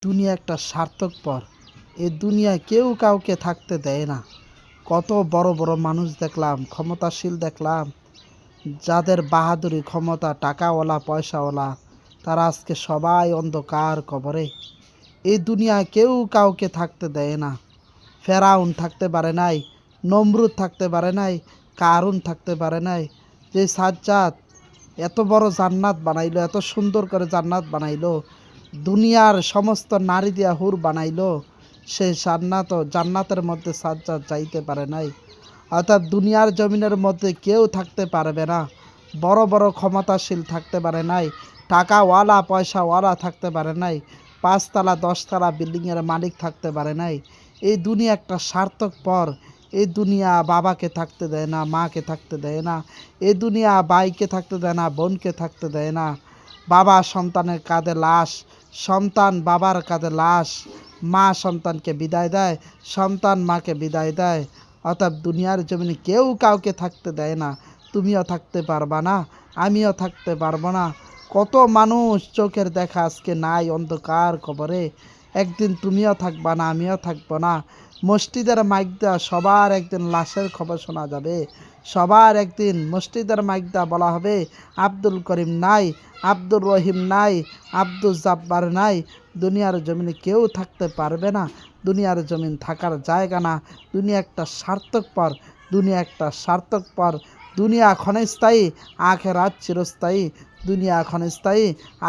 দুনিয়া একটা সার্থকপর। এই দুনিয়ায় কেউ কাউকে থাকতে দেয় না। কত বড় বড় মানুষ দেখলাম, ক্ষমতাশীল দেখলাম, যাদের বাহাদুরি, ক্ষমতা, টাকাওয়ালা, পয়সাওয়ালা, তারা আজকে সবাই অন্ধকার কবরে। এই দুনিয়ায় কেউ কাউকে থাকতে দেয় না। ফেরাউন থাকতে পারে নাই, নমরুদ থাকতে পারে নাই, কারুন থাকতে পারে নাই। যে সাজ্জাদ এত বড় জান্নাত বানাইলো, এত সুন্দর করে জান্নাত বানাইলো, দুনিয়ার সমস্ত নারী দিয়া হুর বানাইলো, সে জান্নাতের মধ্যে সাজ্জাদ যাইতে পারে নাই। অর্থাৎ দুনিয়ার জমিনের মধ্যে কেউ থাকতে পারবে না। বড় বড় ক্ষমতাশীল থাকতে পারে নাই, টাকাওয়ালা পয়সাওয়ালা থাকতে পারে নাই, 5 তলা 10 তলা বিল্ডিংয়ের মালিক থাকতে পারে নাই। এই দুনিয়া একটা সার্থকপর। এই দুনিয়া বাবাকে থাকতে দেয় না, মাকে থাকতে দেয় না। এই দুনিয়া ভাইকে থাকতে দেয় না, বোনকে থাকতে দেয় না। বাবা সন্তানের কাঁধে লাশ, সন্তান বাবার কাঁধে লাশ, মা সন্তানকে বিদায় দেয়, সন্তান মাকে বিদায় দেয়। অর্থাৎ দুনিয়ার জমিনে কেউ কাউকে থাকতে দেয় না। তুমিও থাকতে পারবা না, আমিও থাকতে পারবো না। কত মানুষ চোখের দেখা আজকে নাই, অন্ধকার কবরে। একদিন তুমিও থাকবা না, আমিও থাকবো না। মসজিদের মাইক দেওয়া সবার একদিন লাশের খবর শোনা যাবে। সবার একদিন মসজিদের মাইক দেওয়া বলা হবে, আব্দুল করিম নাই, আব্দুর রহিম নাই, আব্দুল জাব্বার নাই। দুনিয়ার জমিনে কেউ থাকতে পারবে না। দুনিয়ার জমিন থাকার জায়গা না। দুনিয়া একটা সার্থকপর। দুনিয়া একটা সার্থকপর। দুনিয়া ক্ষণস্থায়ী, আখেরাত চিরস্থায়ী। দুনিয়া ক্ষণস্থায়ী,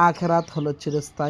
আখেরাত হলো চিরস্থায়ী।